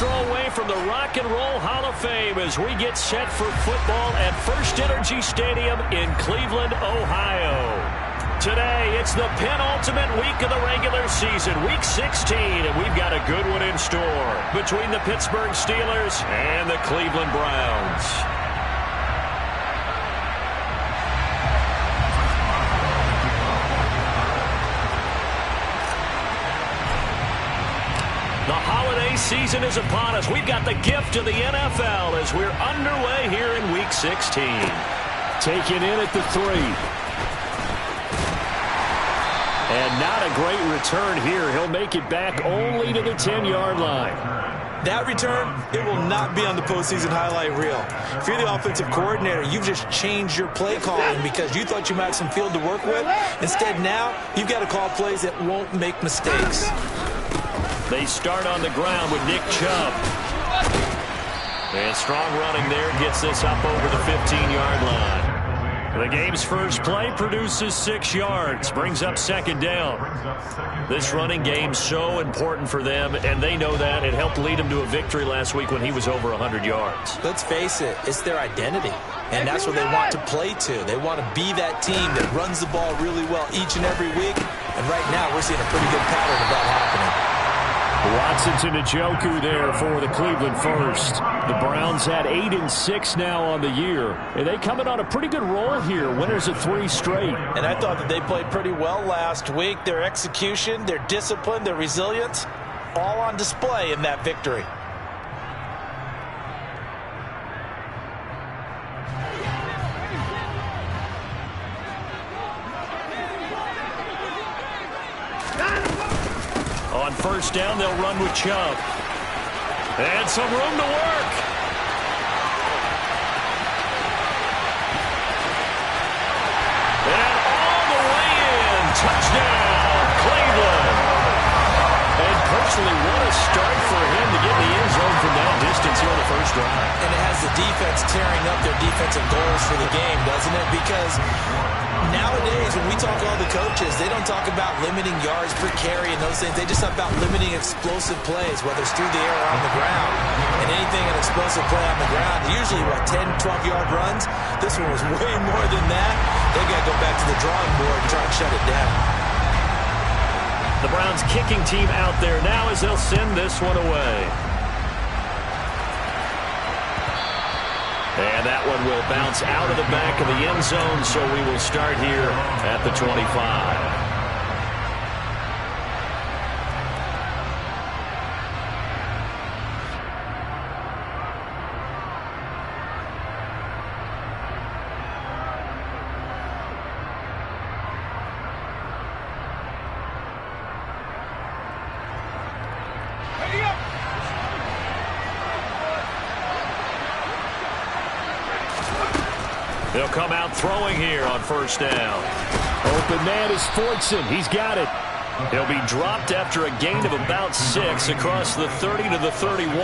throw away from the Rock and Roll Hall of Fame as we get set for football at First Energy Stadium in Cleveland, Ohio. Today, it's the penultimate week of the regular season, Week 16, and we've got a good one in store between the Pittsburgh Steelers and the Cleveland Browns. The holiday season is upon us. We've got the gift of the NFL as we're underway here in Week 16. Taken in at the 3. And not a great return here. He'll make it back only to the 10-yard line. That return, it will not be on the postseason highlight reel. If you're the offensive coordinator, you've just changed your play calling because you thought you might have some field to work with. Instead, now, you've got to call plays that won't make mistakes. They start on the ground with Nick Chubb. And strong running there gets this up over the 15-yard line. The game's first play produces 6 yards, brings up second down. This running game's so important for them, and they know that. It helped lead them to a victory last week when he was over 100 yards. Let's face it, it's their identity, and that's what they want to play to. They want to be that team that runs the ball really well each and every week, and right now we're seeing a pretty good pattern of that happening. Watson to Njoku there for the Cleveland First. The Browns had 8-6 now on the year. And they coming on a pretty good roll here. Winners of 3 straight. And I thought that they played pretty well last week. Their execution, their discipline, their resilience, all on display in that victory. On first down, they'll run with Chubb. And some room to work. And all the way in. Touchdown, Cleveland. And personally, what a start for him to get in the end zone from that distance here on the first drive. And it has the defense tearing up their defensive goals for the game, doesn't it? Because nowadays, when we talk to all the coaches, they don't talk about limiting yards per carry and those things. They just talk about limiting explosive plays, whether it's through the air or on the ground. And anything an explosive play on the ground, usually, 10, 12-yard runs. This one was way more than that. They got to go back to the drawing board and try and shut it down. The Browns kicking team out there now as they'll send this one away. And that one will bounce out of the back of the end zone, so we will start here at the 25. They'll come out throwing here on first down. Open man is Fortson. He's got it. He'll be dropped after a gain of about 6 across the 30 to the 31.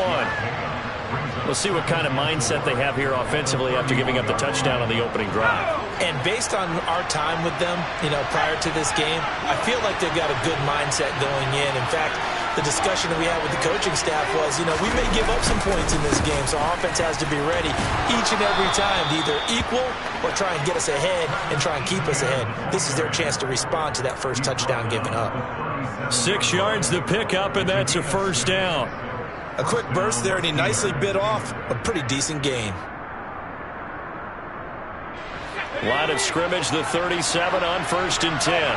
We'll see what kind of mindset they have here offensively after giving up the touchdown on the opening drive. And based on our time with them, prior to this game, I feel like they've got a good mindset going in. In fact, the discussion that we had with the coaching staff was, we may give up some points in this game, so our offense has to be ready each and every time to either equal or try and get us ahead and try and keep us ahead. This is their chance to respond to that first touchdown given up. 6 yards to pick up, and that's a first down. A quick burst there, and he nicely bit off a pretty decent gain. Line of scrimmage, the 37 on first and 10.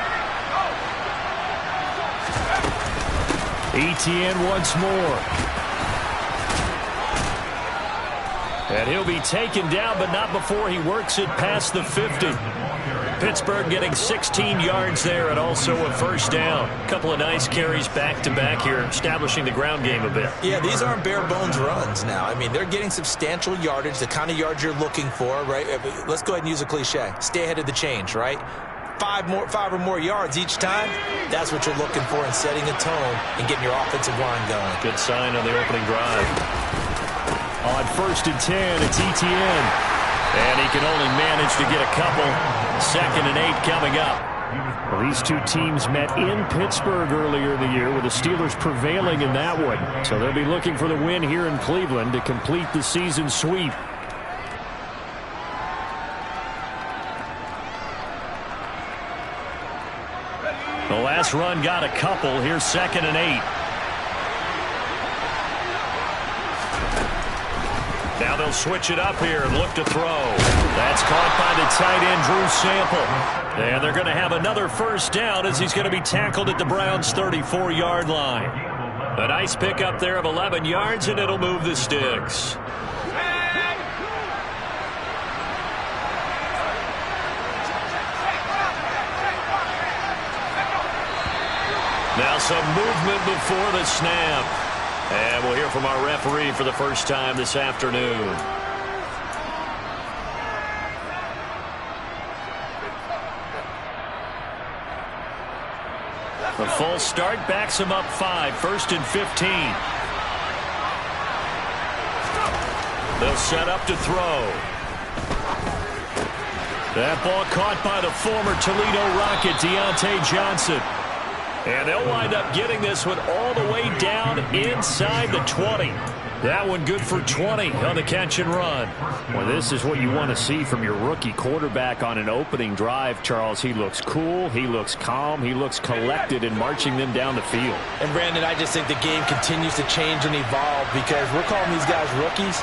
Etienne once more. And he'll be taken down, but not before he works it past the 50. Pittsburgh getting 16 yards there and also a first down. A couple of nice carries back-to-back here, establishing the ground game a bit. Yeah, these aren't bare-bones runs now. I mean, they're getting substantial yardage, the kind of yards you're looking for, right? Let's go ahead and use a cliche. Stay ahead of the change, right? 5 or more yards each time, that's what you're looking for in setting a tone and getting your offensive line going. Good sign on the opening drive. On first and 10, it's Etienne. And he can only manage to get a couple. 2nd and 8 coming up. Well, these two teams met in Pittsburgh earlier in the year with the Steelers prevailing in that one. So they'll be looking for the win here in Cleveland to complete the season sweep. The last run got a couple. Here's 2nd and 8. Now they'll switch it up here and look to throw. That's caught by the tight end, Drew Sample. And they're going to have another first down as he's going to be tackled at the Browns' 34-yard line. A nice pickup there of 11 yards, and it'll move the sticks. Now some movement before the snap. And we'll hear from our referee for the first time this afternoon. The full start backs him up 5, 1st and 15. They'll set up to throw. That ball caught by the former Toledo Rocket, Deontay Johnson. And they'll wind up getting this one all the way down inside the 20. That one good for 20 on the catch and run. Well, this is what you want to see from your rookie quarterback on an opening drive, Charles. He looks cool, he looks calm, he looks collected in marching them down the field. And, Brandon, I just think the game continues to change and evolve because we're calling these guys rookies.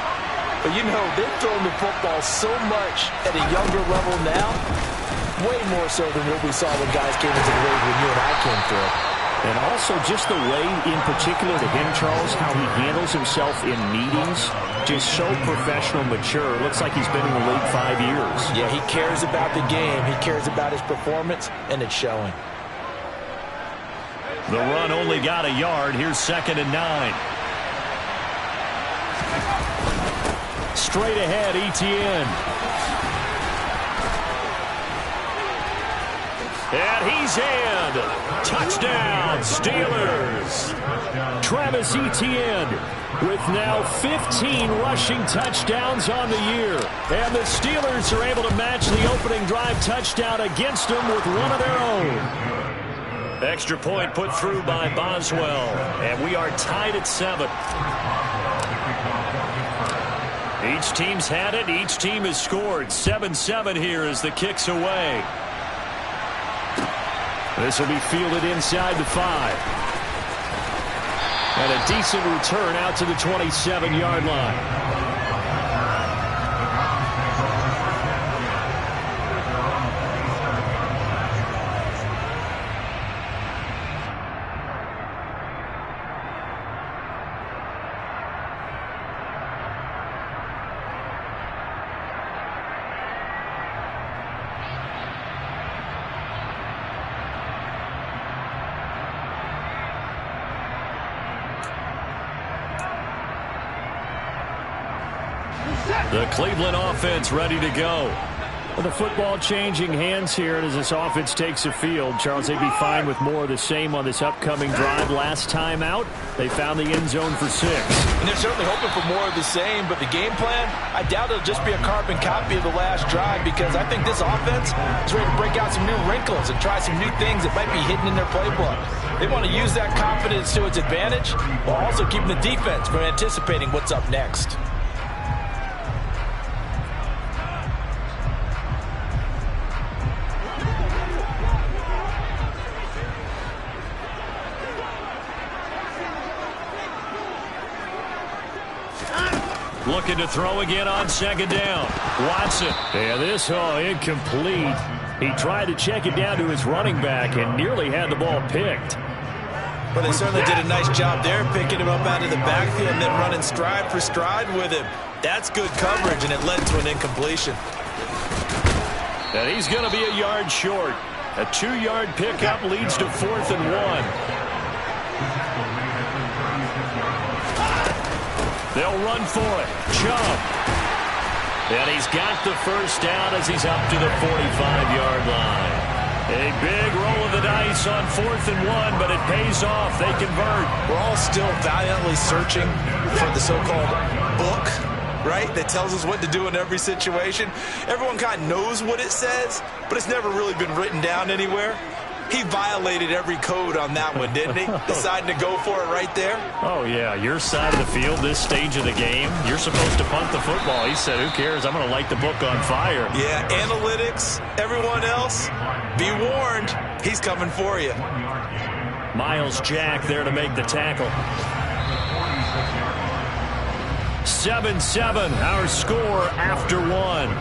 But, you know, they've thrown the football so much at a younger level now. Way more so than what we saw when guys came into the league when you and I came through. And also just the way, in particular to him, Charles, how he handles himself in meetings. Just so professional, mature. Looks like he's been in the league 5 years. Yeah, he cares about the game. He cares about his performance, and it's showing. The run only got a yard. Here's 2nd and 9. Straight ahead, Etienne. And he's in. Touchdown, Steelers. Travis Etienne with now 15 rushing touchdowns on the year. And the Steelers are able to match the opening drive touchdown against them with one of their own. Extra point put through by Boswell. And we are tied at 7. Each team's had it. Each team has scored. 7-7 here as the kick's away. This will be fielded inside the 5. And a decent return out to the 27-yard line. The Cleveland offense ready to go. Well, the football changing hands here as this offense takes the field. Charles, they'd be fine with more of the same on this upcoming drive. Last time out, they found the end zone for 6. And they're certainly hoping for more of the same, but the game plan, I doubt it'll just be a carbon copy of the last drive because I think this offense is ready to break out some new wrinkles and try some new things that might be hidden in their playbook. They want to use that confidence to its advantage while also keeping the defense from anticipating what's up next. Looking to throw again on 2nd down. Watson. And this, incomplete. He tried to check it down to his running back and nearly had the ball picked. Well, they certainly did a nice job there, picking him up out of the backfield and then running stride for stride with him. That's good coverage, and it led to an incompletion. And he's going to be a yard short. A 2-yard pickup leads to 4th and 1. They'll run for it. Chubb. And he's got the first down as he's up to the 45-yard line. A big roll of the dice on 4th and 1, but it pays off. They convert. We're all still valiantly searching for the so-called book right, that tells us what to do in every situation. Everyone kind of knows what it says, but it's never really been written down anywhere. He violated every code on that one, didn't he? Deciding to go for it right there. Oh, yeah. Your side of the field, this stage of the game, you're supposed to punt the football. He said, who cares? I'm going to light the book on fire. Yeah, analytics, everyone else, be warned. He's coming for you. Myles Jack there to make the tackle. 7-7, our score after one.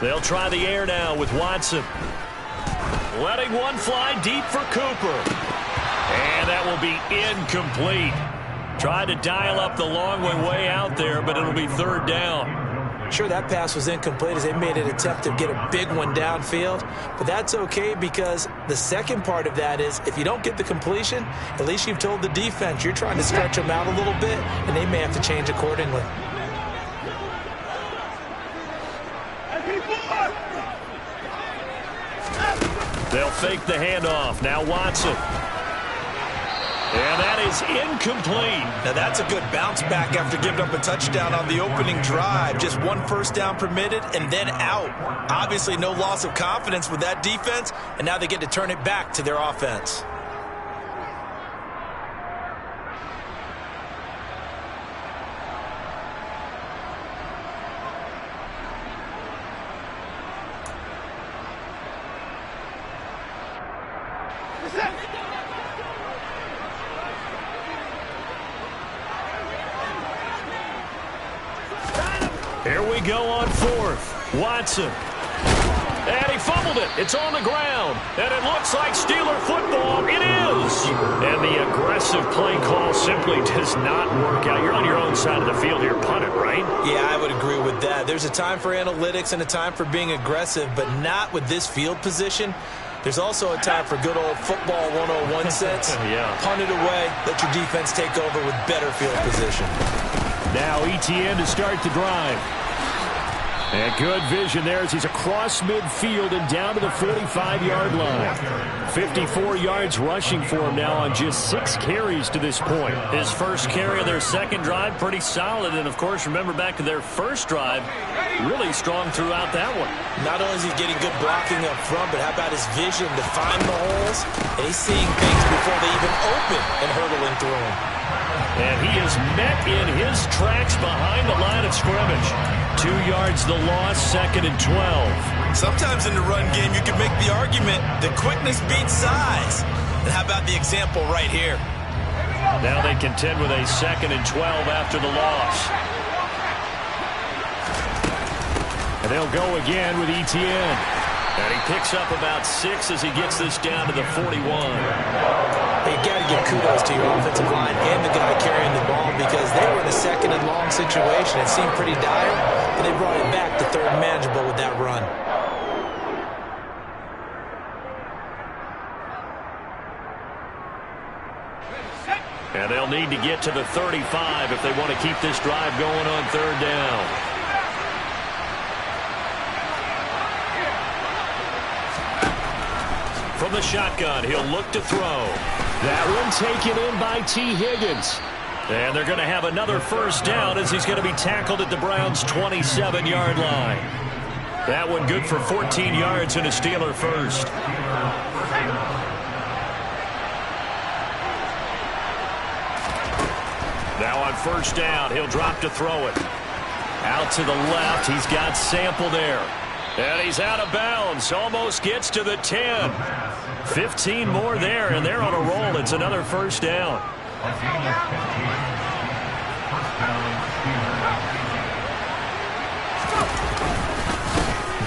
They'll try the air now with Watson. Letting one fly deep for Cooper. And that will be incomplete. Tried to dial up the long way out there, but it'll be third down. Sure, that pass was incomplete as they made an attempt to get a big one downfield. But that's okay because the second part of that is if you don't get the completion, at least you've told the defense you're trying to stretch them out a little bit, and they may have to change accordingly. They'll fake the handoff. Now Watson. And that is incomplete. Now that's a good bounce back after giving up a touchdown on the opening drive. Just one first down permitted and then out. Obviously no loss of confidence with that defense, and now they get to turn it back to their offense. Here we go on fourth. Watson. And he fumbled it. It's on the ground. And it looks like Steeler football. It is. And the aggressive play call simply does not work out. You're on your own side of the field here. Punt it, right? Yeah, I would agree with that. There's a time for analytics and a time for being aggressive, but not with this field position. There's also a time for good old football 101 sense. Yeah. Punt it away. Let your defense take over with better field position. Now ETN to start the drive. And good vision there as he's across midfield and down to the 45-yard line. 54 yards rushing for him now on just 6 carries to this point. His first carry of their second drive, pretty solid. And, of course, remember back to their first drive, really strong throughout that one. Not only is he getting good blocking up front, but how about his vision to find the holes? And he's seeing things before they even open and hurdling through them. And he is met in his tracks behind the line of scrimmage. 2 yards the loss, 2nd and 12. Sometimes in the run game, you can make the argument that quickness beats size. And how about the example right here? Now they contend with a 2nd and 12 after the loss. And they'll go again with ETN. And he picks up about 6 as he gets this down to the 41. You got to give kudos to your offensive line and the guy carrying the ball because they were in a 2nd and long situation. It seemed pretty dire, but they brought it back to 3rd and manageable with that run. And they'll need to get to the 35 if they want to keep this drive going on 3rd down. From the shotgun, he'll look to throw. That one taken in by T. Higgins. And they're going to have another first down as he's going to be tackled at the Browns' 27-yard line. That one good for 14 yards and a Steeler first. Now on first down, he'll drop to throw it. Out to the left, he's got Sample there. And he's out of bounds, almost gets to the 10. 15 more there, and they're on a roll. It's another first down.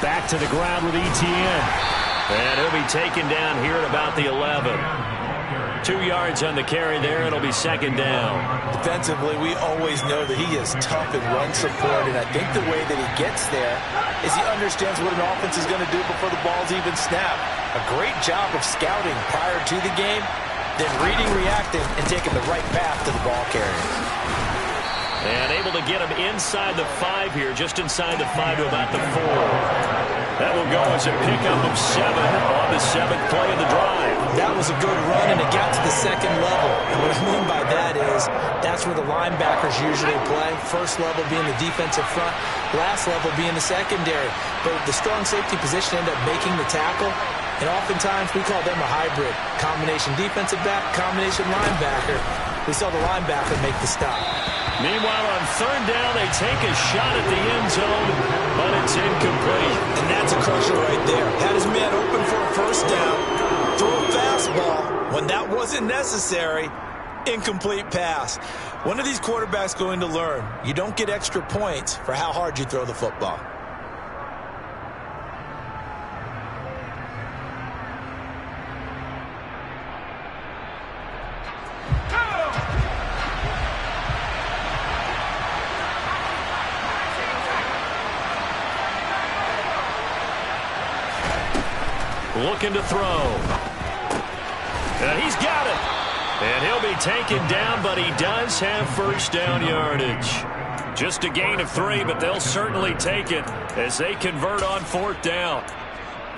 Back to the ground with ETN. And he'll be taken down here at about the 11. 2 yards on the carry there. It'll be second down. Defensively, we always know that he is tough in run support, and I think the way that he gets there is he understands what an offense is going to do before the ball's even snapped. A great job of scouting prior to the game, then reading, reacting, and taking the right path to the ball carrier. And able to get him inside the 5 here, just inside the 5 to about the 4. That will go as a pickup of 7 on the 7th play of the drive. That was a good run, and it got to the second level. And what I mean by that is that's where the linebackers usually play. First level being the defensive front, last level being the secondary. But the strong safety position ended up making the tackle, and oftentimes we call them a hybrid. Combination defensive back, combination linebacker. We saw the linebacker make the stop. Meanwhile, on 3rd down, they take a shot at the end zone, but it's incomplete. And that's a crusher right there. Had his man open for a first down, throw a fastball. When that wasn't necessary, incomplete pass. When are these quarterbacks going to learn? You don't get extra points for how hard you throw the football. Looking to throw. And he's got it. And he'll be taken down, but he does have first down yardage. Just a gain of 3, but they'll certainly take it as they convert on 4th down.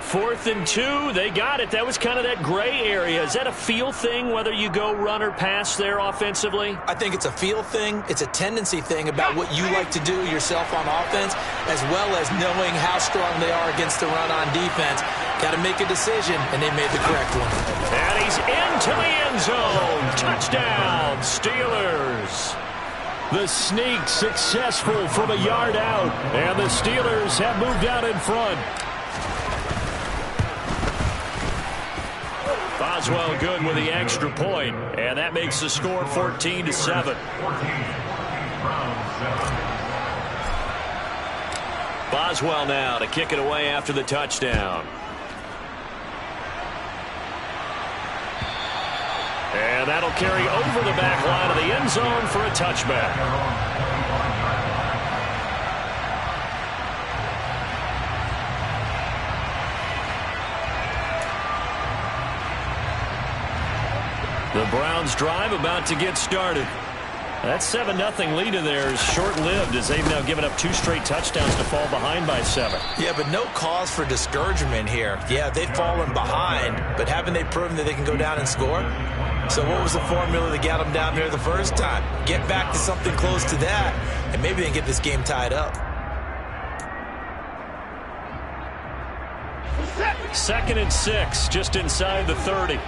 4th and 2, they got it. That was kind of that gray area. Is that a feel thing, whether you go run or pass there offensively? I think it's a feel thing. It's a tendency thing about what you like to do yourself on offense, as well as knowing how strong they are against the run on defense. Got to make a decision, and they made the correct one. And he's into the end zone. Touchdown, Steelers. The sneak successful from a yard out, and the Steelers have moved out in front. Boswell good with the extra point, and that makes the score 14-7. Boswell now to kick it away after the touchdown. And that'll carry over the back line of the end zone for a touchback. The Browns drive about to get started. That 7-0 lead in there is short-lived as they've now given up 2 straight touchdowns to fall behind by 7. Yeah, but no cause for discouragement here. Yeah, they've fallen behind, but haven't they proven that they can go down and score? So what was the formula that got them down there the first time? Get back to something close to that, and maybe they can get this game tied up. 2nd and 6, just inside the 30.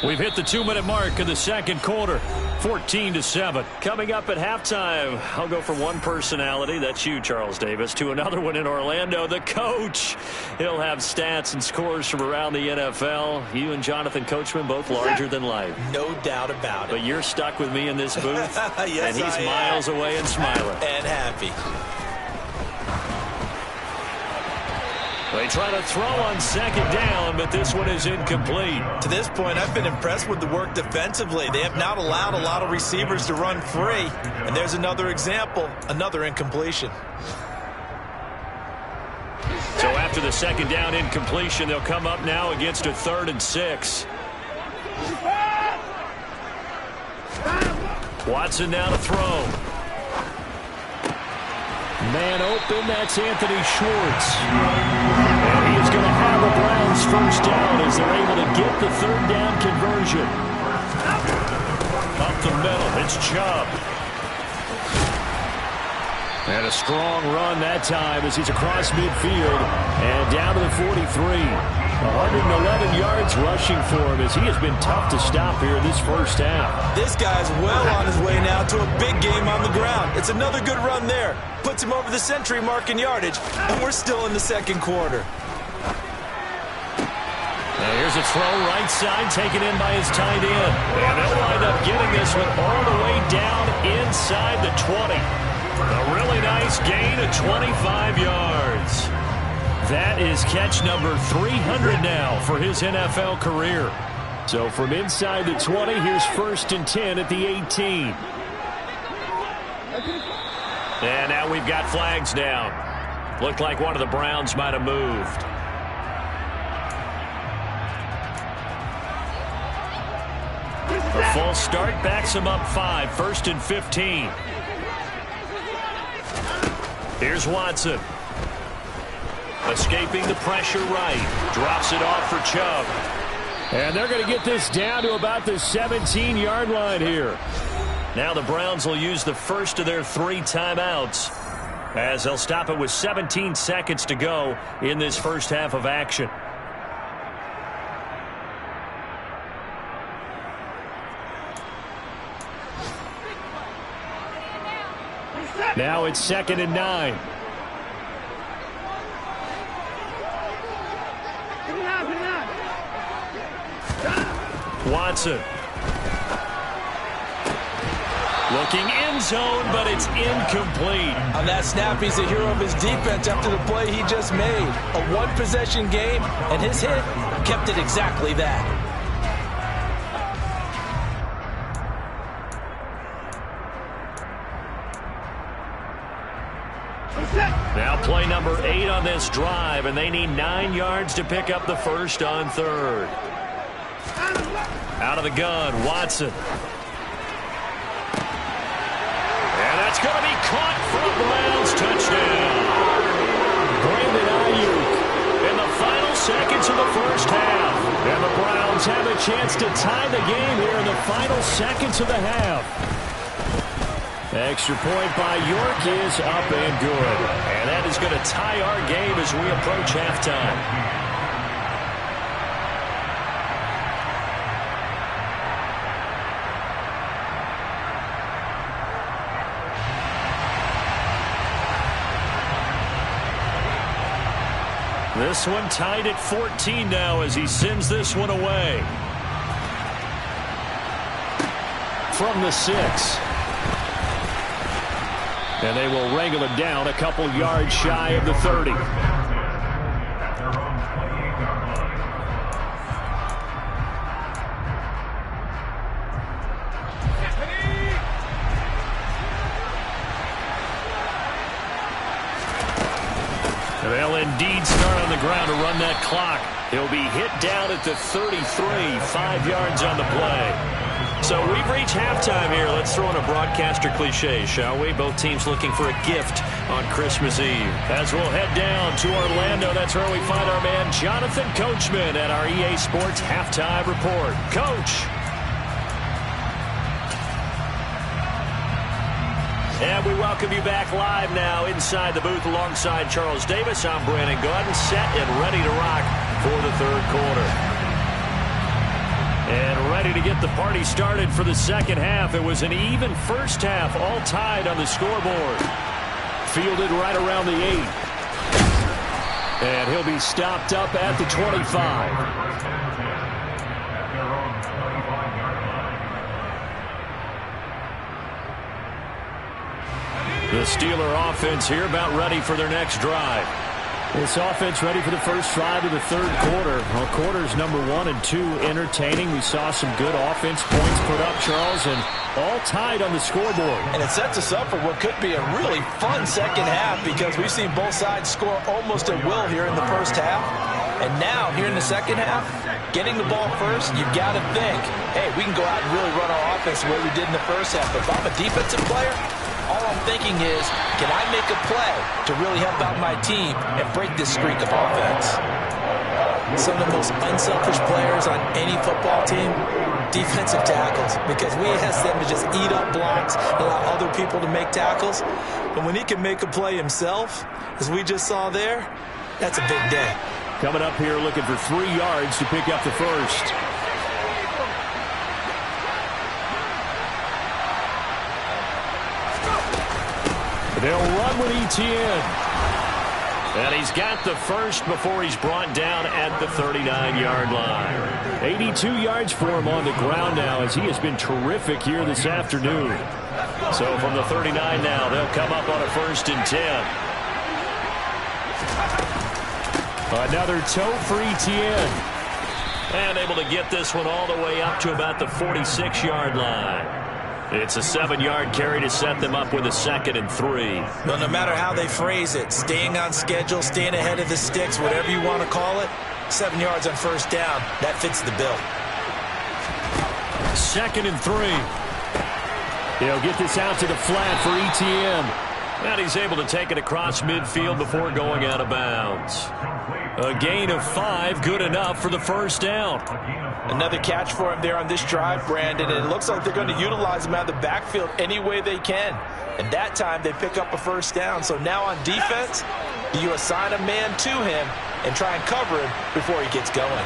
We've hit the 2-minute mark of the second quarter. 14-7. Coming up at halftime, I'll go from one personality, that's you, Charles Davis, to another one in Orlando, the coach. He'll have stats and scores from around the NFL. You and Jonathan Coachman both larger than life. No doubt about it. But you're stuck with me in this booth, yes, and he's miles away and smiling. And happy. They try to throw on 2nd down, but this one is incomplete. To this point, I've been impressed with the work defensively. They have not allowed a lot of receivers to run free. And there's another example, another incompletion. So after the 2nd down incompletion, they'll come up now against a 3rd and 6. Watson now to throw. Man open, that's Anthony Schwartz. And he is going to have the Browns first down as they're able to get the 3rd down conversion. Up the middle, it's Chubb. And a strong run that time as he's across midfield and down to the 43. 111 yards rushing for him as he has been tough to stop here in this first half. This guy's well on his way now to a big game on the ground. It's another good run there. Puts him over the century mark in yardage, and we're still in the second quarter. Now here's a throw right side taken in by his tight end. And they'll wind up getting this one all the way down inside the 20. A really nice gain of 25 yards. That is catch number 300 now for his NFL career. So from inside the 20, here's 1st and 10 at the 18. And now we've got flags down. Looked like one of the Browns might have moved. A false start backs him up 5, 1st and 15. Here's Watson. Escaping the pressure right. Drops it off for Chubb. And they're going to get this down to about the 17-yard line here. Now the Browns will use the first of their 3 timeouts, as they'll stop it with 17 seconds to go in this first half of action. Now it's 2nd and 9. Watson. Looking end zone, but it's incomplete. On that snap, he's the hero of his defense after the play he just made. A one-possession game, and his hit kept it exactly that. Now play number 8 on this drive, and they need 9 yards to pick up the first on 3rd. Out of the gun, Watson. And that's going to be caught for a Browns touchdown. Brandon Ayuk In the final seconds of the first half. And the Browns have a chance to tie the game here in the final seconds of the half. Extra point by York is up and good. And that is going to tie our game as we approach halftime. This one tied at 14 now as he sends this one away. From the 6. And they will wrangle him down a couple yards shy of the 30. They'll indeed start on the ground to run that clock. He'll be hit down at the 33, 5 yards on the play. So we've reached halftime here. Let's throw in a broadcaster cliche, shall we? Both teams looking for a gift on Christmas Eve. As we'll head down to Orlando, that's where we find our man Jonathan Coachman at our EA Sports Halftime Report. Coach. And we welcome you back live now inside the booth alongside Charles Davis. I'm Brandon Gaudin, set and ready to rock for the 3rd quarter. And ready to get the party started for the second half. It was an even first half, all tied on the scoreboard. Fielded right around the 8. And he'll be stopped up at the 25. The Steeler offense here about ready for their next drive. This offense ready for the first drive of the 3rd quarter. Well, quarters number 1 and 2 entertaining. We saw some good offense points put up, Charles, and all tied on the scoreboard. And it sets us up for what could be a really fun second half because we've seen both sides score almost at will here in the first half. And now, here in the second half, getting the ball first, you've got to think, hey, we can go out and really run our offense the way we did in the first half. But if I'm a defensive player, all I'm thinking is, can I make a play to really help out my team and break this streak of offense? Some of the most unselfish players on any football team, defensive tackles, because we ask them to just eat up blocks, allow other people to make tackles. But when he can make a play himself, as we just saw there, that's a big day. Coming up here looking for 3 yards to pick up the first. They'll run with Etienne. And he's got the first before he's brought down at the 39-yard line. 82 yards for him on the ground now as he has been terrific here this afternoon. So from the 39 now, they'll come up on a 1st and 10. Another toe for Etienne. And able to get this one all the way up to about the 46-yard line. It's a 7-yard carry to set them up with a 2nd and 3. Well, no matter how they phrase it, staying on schedule, staying ahead of the sticks, whatever you want to call it, 7 yards on first down, that fits the bill. 2nd and 3. They'll get this out to the flat for Etienne. And he's able to take it across midfield before going out of bounds. A gain of 5, good enough for the first down. Another catch for him there on this drive, Brandon, and it looks like they're going to utilize him out of the backfield any way they can. And that time they pick up a first down. So now on defense, you assign a man to him and try and cover him before he gets going.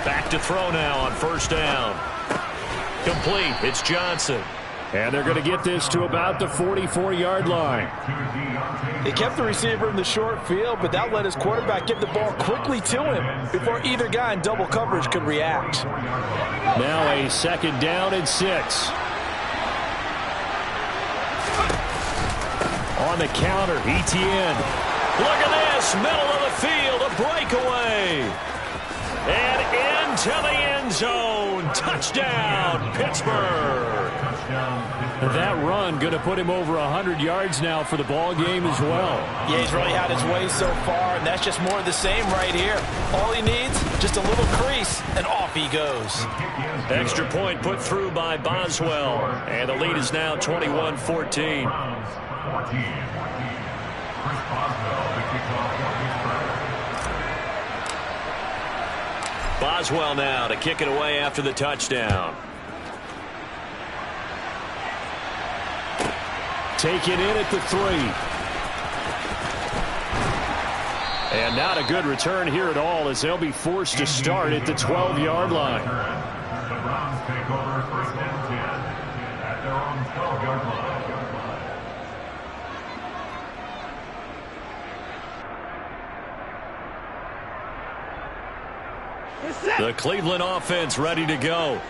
Back to throw now on first down. Complete. It's Johnson. And they're going to get this to about the 44-yard line. They kept the receiver in the short field, but that let his quarterback get the ball quickly to him before either guy in double coverage could react. Now a 2nd down and 6. On the counter, Etienne. Look at this, middle of the field, a breakaway. And into the end zone. Touchdown, Pittsburgh. That run going to put him over 100 yards now for the ball game as well. Yeah, he's really had his way so far, and that's just more of the same right here. All he needs, just a little crease, and off he goes. Extra point put through by Boswell, and the lead is now 21-14. Boswell now to kick it away after the touchdown. Taken in at the 3. And not a good return here at all as they'll be forced to start at the 12-yard line. The Browns take over 1st and 10 at their own 12-yard line. The Cleveland offense ready to go.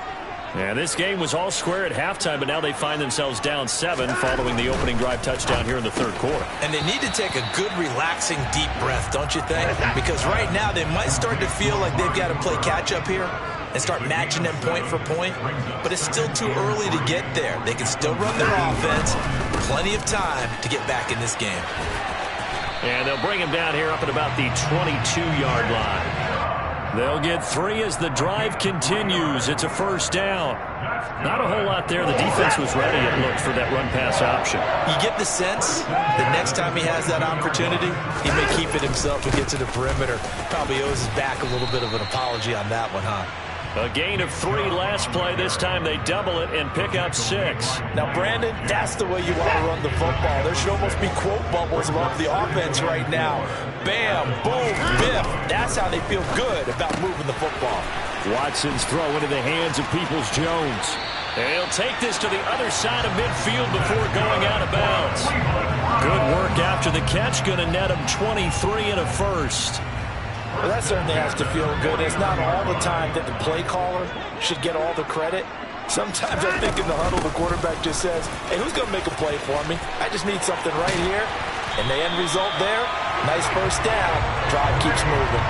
And this game was all square at halftime, but now they find themselves down 7 following the opening drive touchdown here in the 3rd quarter. And they need to take a good, relaxing, deep breath, don't you think? Because right now they might start to feel like they've got to play catch-up here and start matching them point for point. But it's still too early to get there. They can still run their offense. Plenty of time to get back in this game. And they'll bring him down here up at about the 22-yard line. They'll get 3 as the drive continues. It's a first down. Not a whole lot there. The defense was ready, it looked, for that run-pass option. You get the sense the next time he has that opportunity, he may keep it himself and get to the perimeter. Probably owes his back a little bit of an apology on that one, huh? A gain of 3 last play. This time they double it and pick up 6. Now, Brandon, that's the way you want to run the football. There should almost be quote bubbles above the offense right now. Bam, boom, biff. That's how they feel good about moving the football. Watson's throw into the hands of Peoples-Jones. He'll take this to the other side of midfield before going out of bounds. Good work after the catch. Going to net him 23 and a first. Well, that certainly has to feel good. It's not all the time that the play caller should get all the credit. Sometimes I think in the huddle, the quarterback just says, hey, who's going to make a play for me? I just need something right here. And the end result there, nice first down. Drive keeps moving.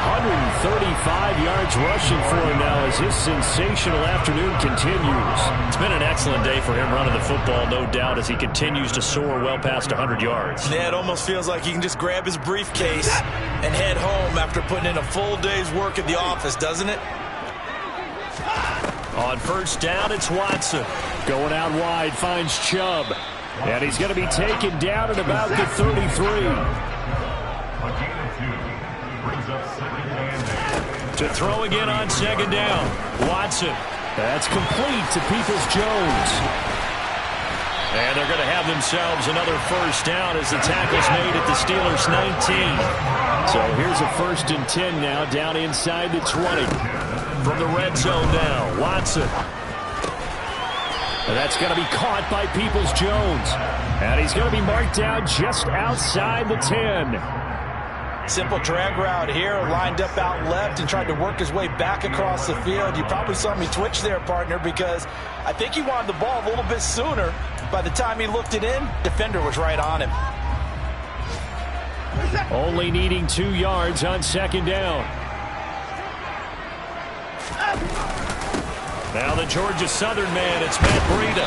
135 yards rushing for him now as his sensational afternoon continues. It's been an excellent day for him running the football, no doubt, as he continues to soar well past 100 yards. Yeah, it almost feels like he can just grab his briefcase and head home after putting in a full day's work at the office, doesn't it? On first down, it's Watson. Going out wide, finds Chubb. And he's going to be taken down at about the 33. To throw again on second down. Watson. That's complete to Peoples-Jones. And they're going to have themselves another first down as the tackle's made at the Steelers' 19. So here's a 1st and 10 now down inside the 20. From the red zone now, Watson. And that's going to be caught by Peoples-Jones. And he's going to be marked down just outside the 10. Simple drag route here, lined up out left and tried to work his way back across the field. You probably saw me twitch there, partner, because I think he wanted the ball a little bit sooner, By the time he looked it in, defender was right on him. Only needing 2 yards on second down. Now the Georgia Southern man, it's Matt Breida.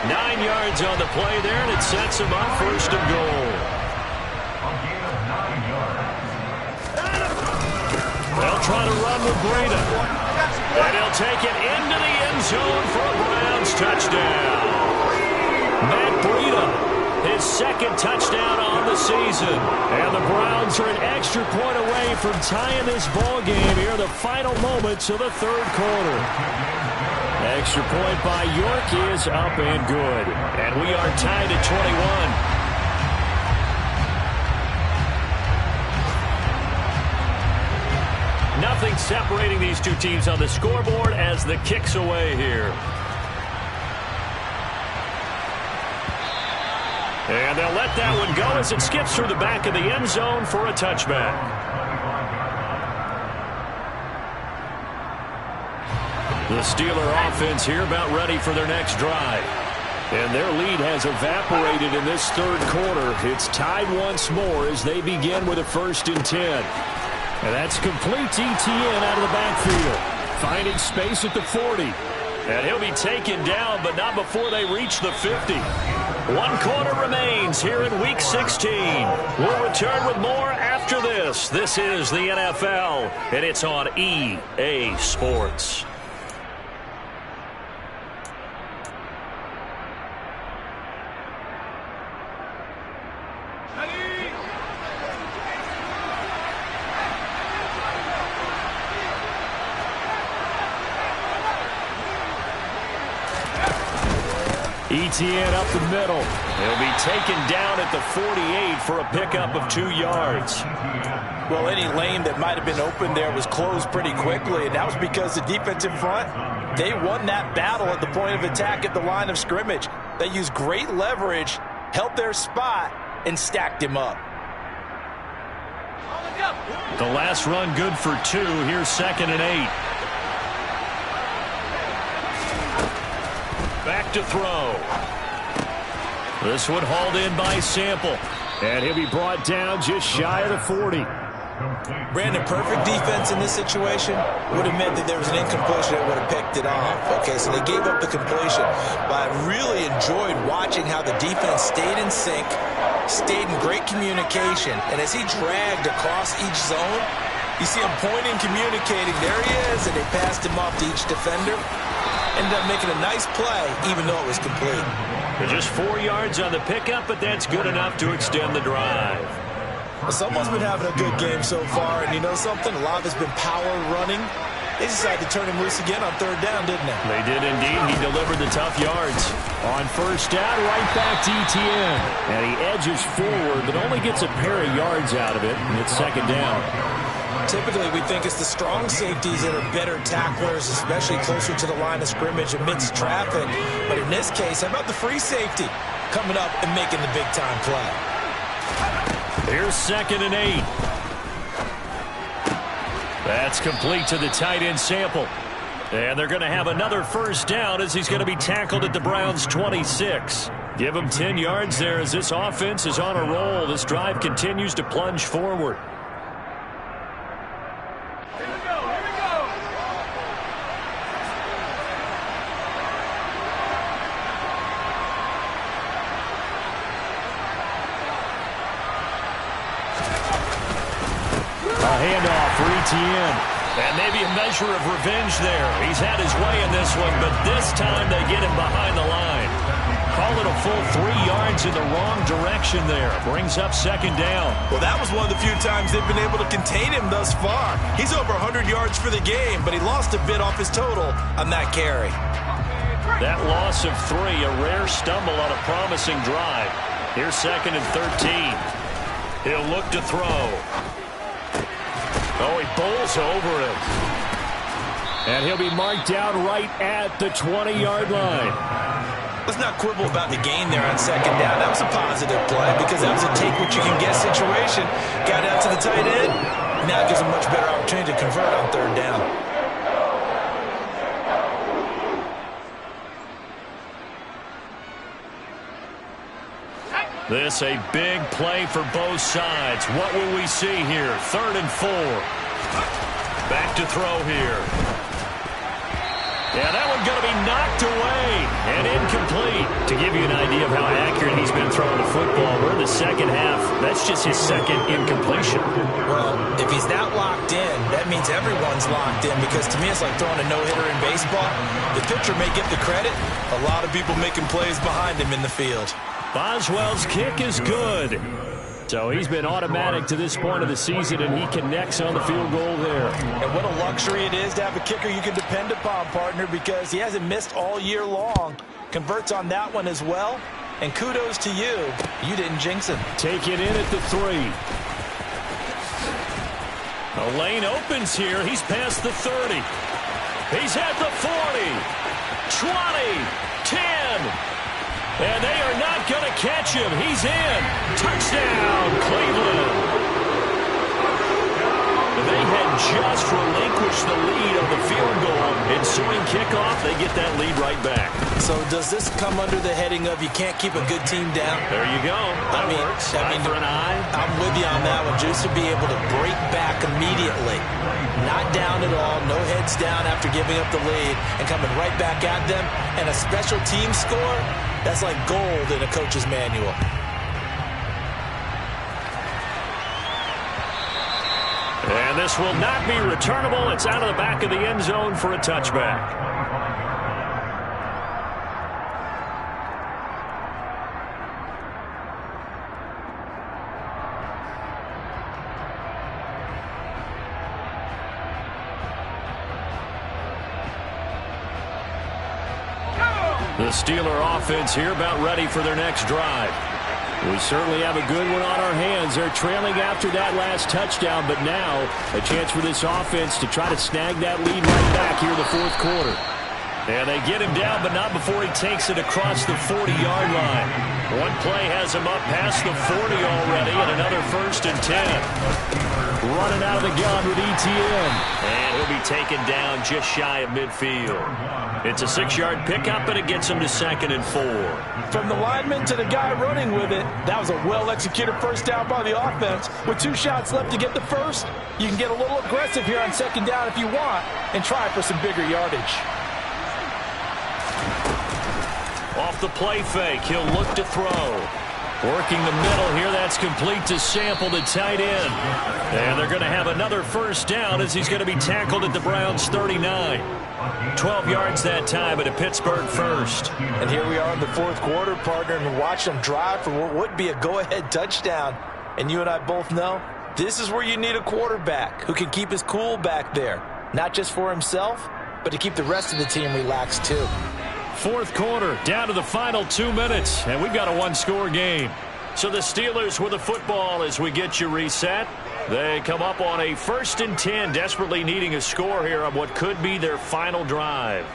9 yards on the play there, and it sets him up first and goal. They'll try to run with Breida. And he'll take it into the end zone for a Browns touchdown. Matt Breida, his second touchdown on the season. And the Browns are an extra point away from tying this ball game here in the final moments of the third quarter. Extra point by York is up and good. And we are tied at 21. Nothing separating these two teams on the scoreboard as the kick's away here. And they'll let that one go as it skips through the back of the end zone for a touchback. The Steeler offense here about ready for their next drive. And their lead has evaporated in this third quarter. It's tied once more as they begin with a 1st and 10. And that's complete to Etienne out of the backfield. Finding space at the 40. And he'll be taken down, but not before they reach the 50. 1 quarter remains here in Week 16. We'll return with more after this. This is the NFL, and it's on EA Sports. Etienne up the middle. He'll be taken down at the 48 for a pickup of 2 yards. Well, any lane that might have been open there was closed pretty quickly, and that was because the defensive front, they won that battle at the point of attack at the line of scrimmage. They used great leverage, held their spot, and stacked him up. The last run good for 2. Here's 2nd and 8. Back to throw. This one hauled in by Sample. And he'll be brought down just shy of the 40. Brandon, perfect defense in this situation would have meant that there was an incompletion that would have picked it off. Okay, so they gave up the completion. But I really enjoyed watching how the defense stayed in sync, stayed in great communication. And as he dragged across each zone, you see him pointing, communicating. There he is, and they passed him off to each defender. Ended up making a nice play, even though it was complete. Just 4 yards on the pickup, but that's good enough to extend the drive. Well, someone's been having a good game so far, and you know something? A lot of it's been power running. They decided to turn him loose again on 3rd down, didn't they? They did indeed. He delivered the tough yards. On 1st down, right back to Etienne. And he edges forward, but only gets a pair of yards out of it, and it's 2nd down. Typically, we think it's the strong safeties that are better tacklers, especially closer to the line of scrimmage amidst traffic. But in this case, how about the free safety coming up and making the big-time play? Here's 2nd and 8. That's complete to the tight end Sample. And they're going to have another 1st down as he's going to be tackled at the Browns' 26. Give him 10 yards there as this offense is on a roll. This drive continues to plunge forward. Handoff for Etienne. And maybe a measure of revenge there. He's had his way in this one, but this time they get him behind the line. Call it a full 3 yards in the wrong direction there. Brings up 2nd down. Well, that was one of the few times they've been able to contain him thus far. He's over 100 yards for the game, but he lost a bit off his total on that carry. That loss of 3, a rare stumble on a promising drive. Here's 2nd and 13. He'll look to throw. Oh, he bowls over him. And he'll be marked down right at the 20-yard line. Let's not quibble about the gain there on 2nd down. That was a positive play because that was a take-what-you-can-get situation. Got out to the tight end. Now it gives him a much better opportunity to convert on 3rd down. This a big play for both sides. What will we see here? 3rd and 4. Back to throw here. Yeah, that one's going to be knocked away and incomplete. To give you an idea of how accurate he's been throwing the football, we're in the second half. That's just his second incompletion. Well, if he's that locked in, that means everyone's locked in, because to me it's like throwing a no-hitter in baseball. The pitcher may get the credit. A lot of people making plays behind him in the field. Boswell's kick is good. So he's been automatic to this point of the season, and he connects on the field goal there. And what a luxury it is to have a kicker you can depend upon, partner, because he hasn't missed all year long. Converts on that one as well. And kudos to you. You didn't jinx him. Take it in at the 3. A lane opens here. He's past the 30. He's at the 40. 20. 10. And they are not going to catch him. He's in. Touchdown, Cleveland. They had just relinquished the lead on the field goal. Ensuing kickoff, they get that lead right back. So does this come under the heading of you can't keep a good team down? There you go. That works. Eye for an eye. I'm with you on that one. Just to be able to break back immediately. Not down at all. No heads down after giving up the lead. And coming right back at them. And a special team score. That's like gold in a coach's manual. And this will not be returnable. It's out of the back of the end zone for a touchback. The Steeler offense here about ready for their next drive. We certainly have a good one on our hands. They're trailing after that last touchdown, but now a chance for this offense to try to snag that lead right back here in the 4th quarter. And they get him down, but not before he takes it across the 40-yard line. One play has him up past the 40 already, and another 1st and 10. Running out of the gun with ETN. And he'll be taken down just shy of midfield. It's a 6-yard pickup, and it gets him to 2nd and 4. From the lineman to the guy running with it, that was a well-executed first down by the offense. With 2 shots left to get the first, you can get a little aggressive here on 2nd down if you want and try for some bigger yardage. Off the play fake, he'll look to throw. Working the middle here, that's complete to Sample, the tight end. And they're going to have another first down as he's going to be tackled at the Browns' 39. 12 yards that time at a Pittsburgh first. And here we are in the 4th quarter, partner, and watch them drive for what would be a go-ahead touchdown. And you and I both know this is where you need a quarterback who can keep his cool back there. Not just for himself, but to keep the rest of the team relaxed too. 4th quarter, down to the final 2 minutes, and we've got a 1-score game. So the Steelers with the football as we get you reset. They come up on a 1st and 10, desperately needing a score here on what could be their final drive.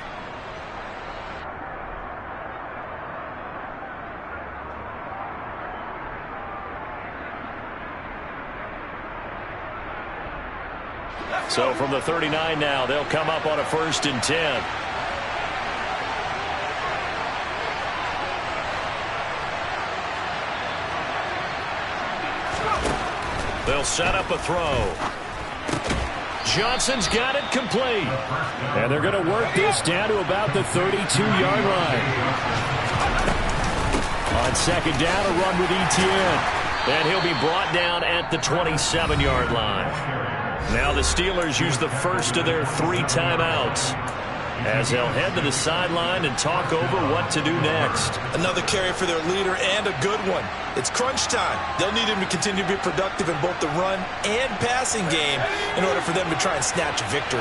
So from the 39 now, they'll come up on a 1st and 10. They'll set up a throw. Johnson's got it complete. And they're going to work this down to about the 32-yard line. On 2nd down, a run with ETN. And he'll be brought down at the 27-yard line. Now the Steelers use the first of their 3 timeouts as they'll head to the sideline and talk over what to do next. Another carry for their leader and a good one. It's crunch time. They'll need him to continue to be productive in both the run and passing game in order for them to try and snatch a victory.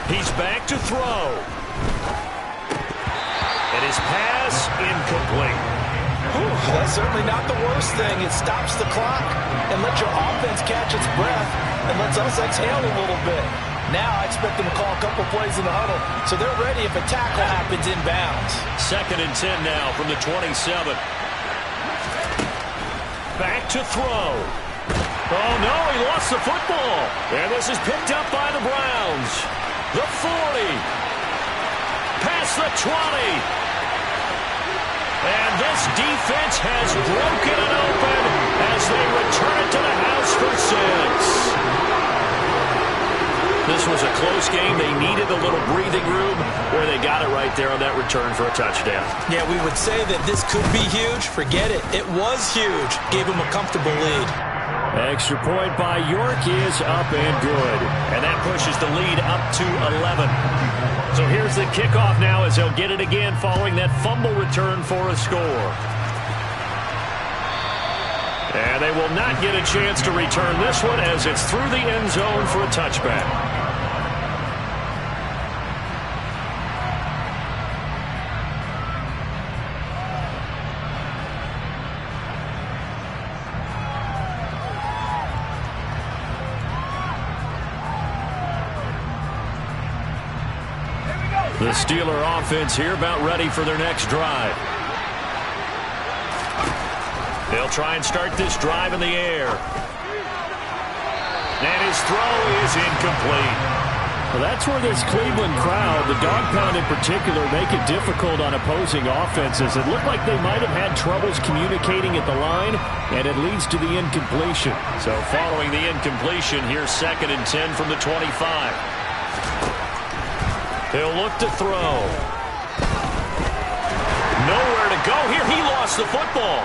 He's back to throw. And his pass incomplete. That's certainly not the worst thing. It stops the clock and lets your offense catch its breath and lets us exhale a little bit. Now I expect them to call a couple plays in the huddle, so they're ready if a tackle happens inbounds. 2nd and 10 now from the 27. Back to throw. Oh, no, he lost the football. And this is picked up by the Browns. The 40. Past the 20. And this defense has broken it open as they return it to the house for 6. This was a close game. They needed a little breathing room where they got it right there on that return for a touchdown. Yeah, we would say that this could be huge. Forget it. It was huge. Gave them a comfortable lead. Extra point by York is up and good. And that pushes the lead up to 11. So here's the kickoff now as they'll get it again following that fumble return for a score. And they will not get a chance to return this one as it's through the end zone for a touchback. The Steeler offense here about ready for their next drive. They'll try and start this drive in the air. And his throw is incomplete. Well, that's where this Cleveland crowd, the dog pound in particular, make it difficult on opposing offenses. It looked like they might have had troubles communicating at the line, and it leads to the incompletion. So following the incompletion, here's 2nd and 10 from the 25. He'll look to throw. Nowhere to go here. He lost the football.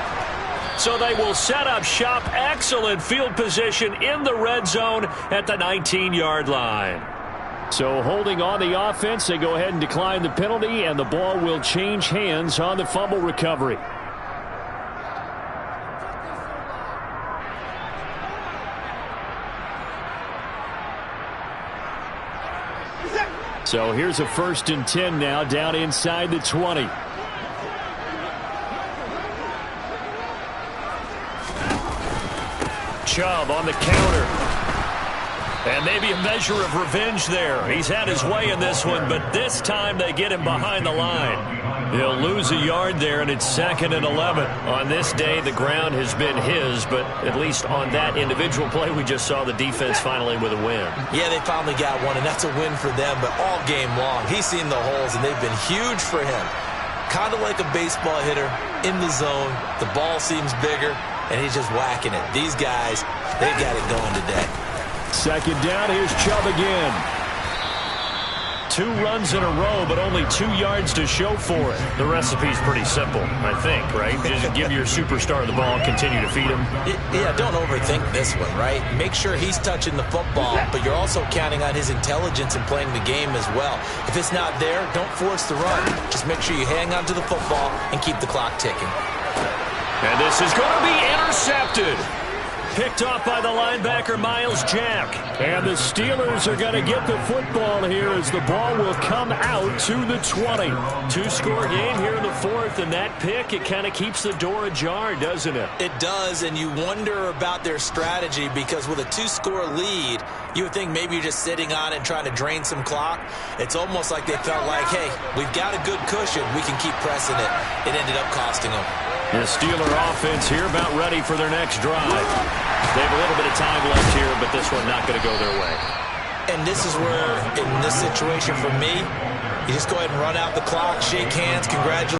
So they will set up shop. Excellent field position in the red zone at the 19-yard line. So holding on the offense, they go ahead and decline the penalty, and the ball will change hands on the fumble recovery. So here's a 1st and 10 now down inside the 20. Chubb on the counter. And maybe a measure of revenge there. He's had his way in this one, but this time they get him behind the line. He'll lose a yard there, and it's 2nd and 11. On this day, the ground has been his, but at least on that individual play, we just saw the defense finally with a win. Yeah, they finally got one, and that's a win for them, but all game long, he's seen the holes, and they've been huge for him. Kind of like a baseball hitter in the zone. The ball seems bigger, and he's just whacking it. These guys, they've got it going today. 2nd down, here's Chubb again. 2 runs in a row, but only 2 yards to show for it. The recipe's pretty simple, I think, right? Just give your superstar the ball and continue to feed him. Yeah, don't overthink this one, right? Make sure he's touching the football, but you're also counting on his intelligence in playing the game as well. If it's not there, don't force the run. Just make sure you hang on to the football and keep the clock ticking. And this is going to be intercepted. Picked off by the linebacker, Miles Jack. And the Steelers are going to get the football here as the ball will come out to the 20. 2-score game here in the 4th, and that pick, it kind of keeps the door ajar, doesn't it? It does, and you wonder about their strategy because with a 2-score lead, you would think maybe you're just sitting on it and trying to drain some clock. It's almost like they felt like, hey, we've got a good cushion. We can keep pressing it. It ended up costing them. The Steeler offense here about ready for their next drive. They have a little bit of time left here, but this one not going to go their way. And this is where, in this situation for me, you just go ahead and run out the clock, shake hands, congratulations.